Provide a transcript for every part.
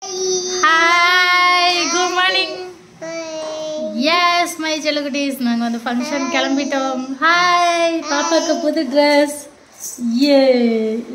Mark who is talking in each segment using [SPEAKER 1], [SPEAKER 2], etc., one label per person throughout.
[SPEAKER 1] Hi, good morning. Yes, my chalukudis. நாங்க வந்து function கிளம்பிட்டோம். Hi, பாப்பாக்கு புது Dress.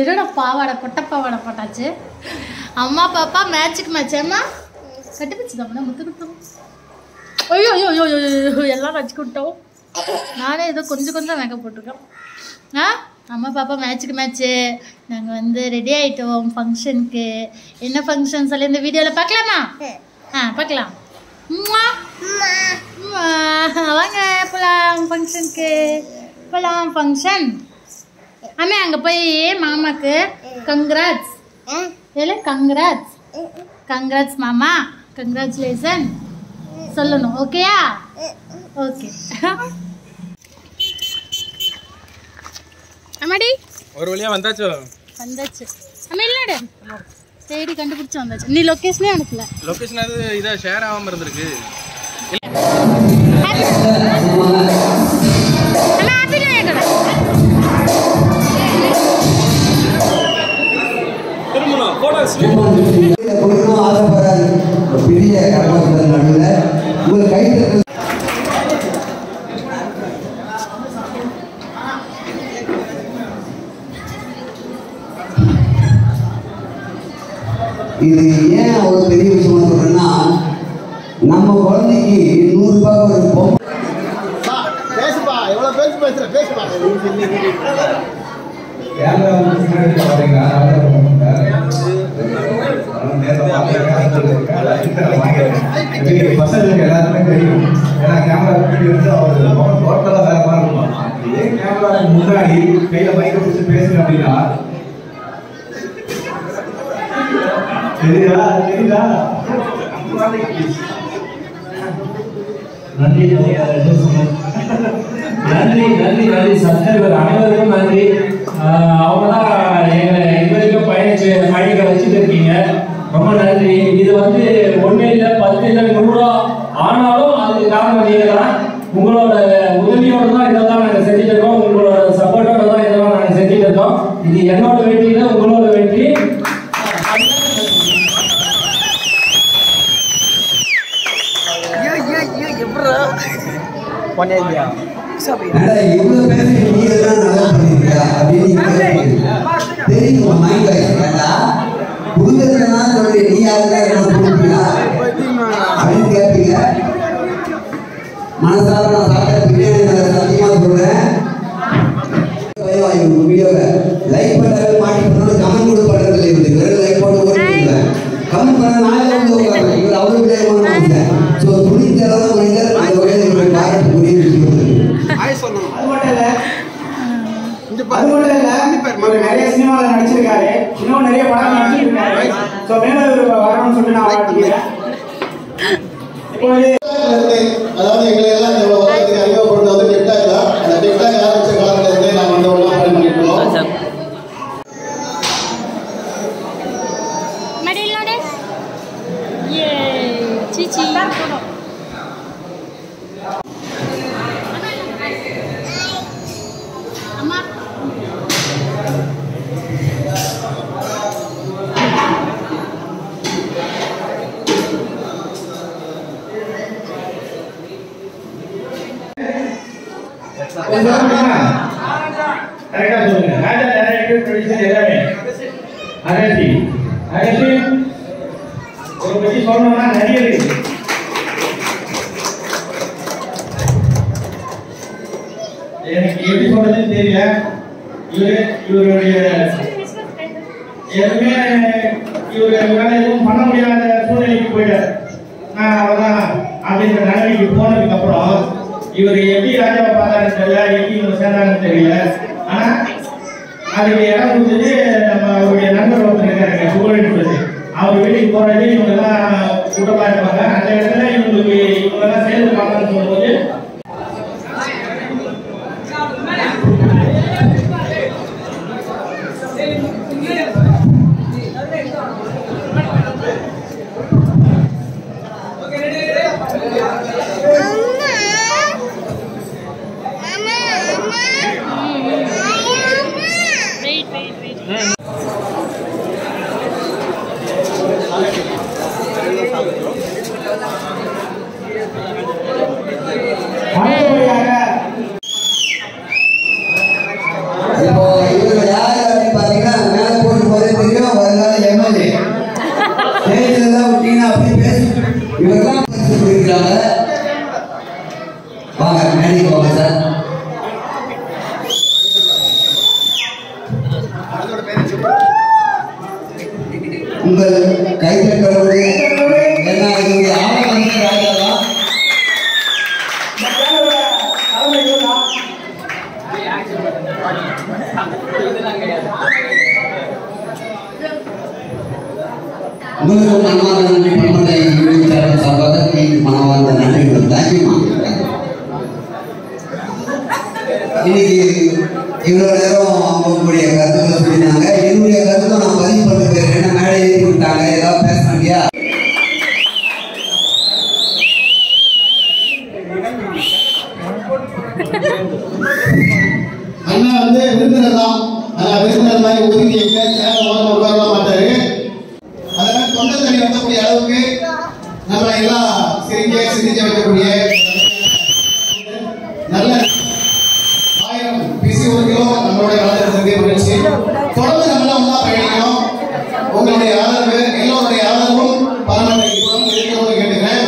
[SPEAKER 1] என்னடா பாவாடை பொட்ட பாவாடை போட்டாச்சு. அம்மா பாப்பா மேட்சுக்கு மேட்ச் அம்மா. கட்டி பிடிச்சதா முத்து குட்டோம். ஐயோ ஐயோ ஐயோ எல்லாம் வச்சு குட்டோம். நானே ஏதோ கொஞ்சம் மேக்கப் போட்டுருக்கேன். அம்மா பாப்பா மேட்சுக்கு மேட்ச்சு. நாங்கள் வந்து ரெடி ஆகிட்டோம் ஃபங்க்ஷனுக்கு. என்ன ஃபங்க்ஷன் சொல்லி இந்த வீடியோவில் பார்க்கலாமா? பார்க்கலாம். வாங்க போகலாம் ஃபங்க்ஷனுக்கு. போகலாம் ஃபங்க்ஷன். ஆமாம் அங்கே போய் மாமாக்கு கங்க்ராட்ஸ் இல்லை கங்க்ராட்ஸ் மாமா, கங்க்ராச்சுலேஷன் சொல்லணும். ஓகேயா? ஓகே. அம்மாடி
[SPEAKER 2] ஒரு வழியா வந்தாச்சு.
[SPEAKER 1] அம்மா இல்லடா தேடி கண்டுபிடிச்சு வந்தாச்சு. நீ லொகேஷனே அனுப்பல.
[SPEAKER 2] லொகேஷன் அது இத ஷேர் ஆகாம இருந்திருக்கு.
[SPEAKER 1] அம்மா ஹாப்பில ஏகடா
[SPEAKER 2] திரும்புனா போட்டோஸ்
[SPEAKER 3] போறோம். ஆசைப்படுறாரு பெரிய கரகோஷத்துல நடுவுல உங்க கையில இது ஏன் ஒரு பெரிய விஷயமா சொல்றேன்னா, நம்ம குழந்தைக்கு 100 ரூபாய் ஒரு பொம்மை.
[SPEAKER 4] பேசுப்பா, எவ்வளவு பேசுற பேசுப்பா.
[SPEAKER 3] பசங்களுக்கு எல்லாருமே தெரியும். ஏன்னா கேமரா வந்து அவர் டோட்டலா வேற மாதிரி இருக்கும். இதே கேமரா முன்னாடி கையில மைக்க பிடிச்சி பேசுங்க அப்படின்னா தெரியுதா?
[SPEAKER 5] நன்றி சப்ஸ்கிரைபர் அனைவருக்கும் நன்றி. அவங்க தான் எங்களை இதுவரைக்கும் பயணிக்க வச்சுட்டு இருக்கீங்க. ரொம்ப நன்றி. இது வந்து 1 இல்லை 10 இல்லை 100 ஆனாலும் அதுக்கு காரணம் நீங்க தான். உங்களோட உதவியோடு தான் இதெல்லாம் நாங்கள் செஞ்சுட்டு இருக்கோம். உங்களோட சப்போர்ட்டோட தான் இதெல்லாம் நாங்கள் செஞ்சுட்டு இருக்கோம். இது என்னோட வெற்றி இல்லை, உங்களோட வெற்றி.
[SPEAKER 3] இவ்வளவு பேர் நீ எல்லாம் நல்லா பண்ணிருக்கியா அப்படின்னு தெரியும். மைண்ட் வாய்ஸ்டா புரிஞ்சதுன்னா சொல்லி நீ யாருக்கா அப்படின்னு கேட்பீங்க. மனசார நான் சாப்பிட்ட பிரியாணி சத்தியமா சொல்றேன். வீடியோவை லைக் பண்றது மாட்டி பண்ணணும், கமெண்ட் கூட பண்றது இல்லை. இவருக்கு வெறும் லைக் போட்டு ஓடிட்டு கமெண்ட் பண்ண நாளே வந்து உட்காருங்க. இவர் அவரு விஜயமான மனுஷன். ஸோ துணித்தரத மனிதர் அந்த வகையில் இவரை பாராட்டுக்குரிய விஷயம்.
[SPEAKER 6] நிறைய சினிமாவில் நடிச்சிருக்காரு, இன்னும் நிறைய படம் நடிச்சிருக்காரு. ஸோ மேலும் வரணும்னு சொல்லிட்டு நான் வாழ்த்துக்கிறேன்.
[SPEAKER 4] அதாவது எங்களை எல்லாம் இந்த உலகத்துக்கு அறிமுகப்படுறது டிக்டாக் தான். அந்த டிக்டாக் ஆரம்பிச்ச காலத்துல இருந்தே நாங்கள் வந்து ஒன்றா பண்ணிருக்கோம்.
[SPEAKER 1] மடியிலோட சீச்சி அம்மா
[SPEAKER 6] கரெக்டா சொல்லுங்க. ராஜா டைரக்டர் ப்ரொடியூசர் எல்லாமே அகத்தி ஒரு பத்தி சொல்லணும்னா நிறைய இருக்கு. எனக்கு எப்படி சொல்றதுன்னு தெரியல. இவருடைய எதுவுமே இவரால எதுவும் பண்ண முடியாத சூழ்நிலைக்கு போயிட்டார். நான் அவர்தான் அப்படின்ற நிலைமைக்கு போனதுக்கு அப்புறம் இவர் எப்படி ராஜாவை பார்த்தாருன்னு தெரியல, எப்படி இவங்க சேர்ந்தாங்கன்னு தெரியல. ஆனா அதுக்கு இடம் கொடுத்தது நம்ம அவருடைய நண்பர் ஒருத்தர் இருக்காருங்க புகழ். அவர் வீட்டுக்கு போறது இவங்க எல்லாம் கூட்டமா இருப்பாங்க. அந்த இடத்துல இவங்க எல்லாம் சேர்ந்து பார்க்கணும்னு சொல்லும்போது
[SPEAKER 1] wait.
[SPEAKER 3] இருக்கிறாங்க. வாங்க மேடைக்கு வாங்க சார். உங்கள் கைத்தட்டோடு என்ன இதனுடைய ஆவணம் ராஜாவா உங்களுக்கு மனமார்ந்த நன்றி. பணமட்டை யூடியூப் சேனல் சார்பாக மனமார்ந்த நன்றிகள். தேங்க்யூமா. இன்னைக்கு இவ்வளோ நேரம் அவங்களுடைய கருத்துக்களை சொல்லியிருந்தாங்க. என்னுடைய கருத்தை நான் பதிவு பண்ண போயிருக்கேன். என்ன மேடை ஏறி விட்டாங்க, ஏதாவது பேசணும் இல்லையா?
[SPEAKER 4] அண்ணா வந்து விருந்தினர் தான். ஆனால் விருந்தினர் மாதிரி ஒதுக்கி உட்கார மாட்டாரு. அதனால தொண்டை தண்ணி வரக்கூடிய அளவுக்கு நம்ம எல்லாம் சிரிக்க வைக்கக்கூடிய நல்ல 1000 பிசி 1 கிலோ நம்மளுடைய வளர்ச்சிக்கு முயற்சி தொடர்ந்து நம்மளாம் ஒன்றா பயணிக்கணும். உங்களுடைய ஆதரவு, எல்லோருடைய ஆதரவும் பரமாவட்டை இருக்கணும்னு கேட்டுக்கிறேன்.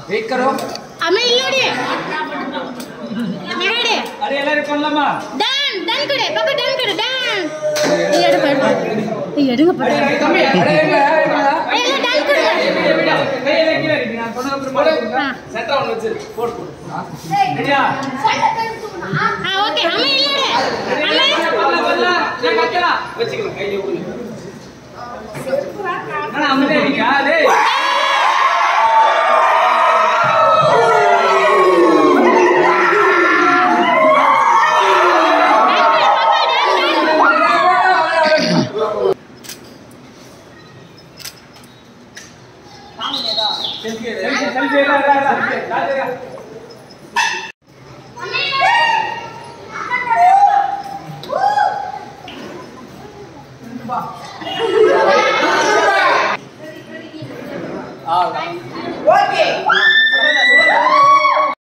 [SPEAKER 7] वेट करो
[SPEAKER 1] अमे इल्लोडी मेरे
[SPEAKER 7] अरे எல்லாரும் பண்ணலாமா
[SPEAKER 1] டான் டான் கொடு பாப்பா டான் கொடு டான் ஏடு பாரு எடுங்க பாரு
[SPEAKER 7] தம்பி அடே
[SPEAKER 1] ஏய் டான் கொடு
[SPEAKER 7] கையில கீழ இருக்கு நான் சொன்ன அப்புறம் போடு செட்டா ஒன்னு வெச்சு போடு ரெடியா
[SPEAKER 1] ஓகே அமே இல்लोडी அமே
[SPEAKER 7] வரல நான் கட்டலாம் வெச்சுக்கலாம் கையில விடுங்க நான் அம்மே இருக்கா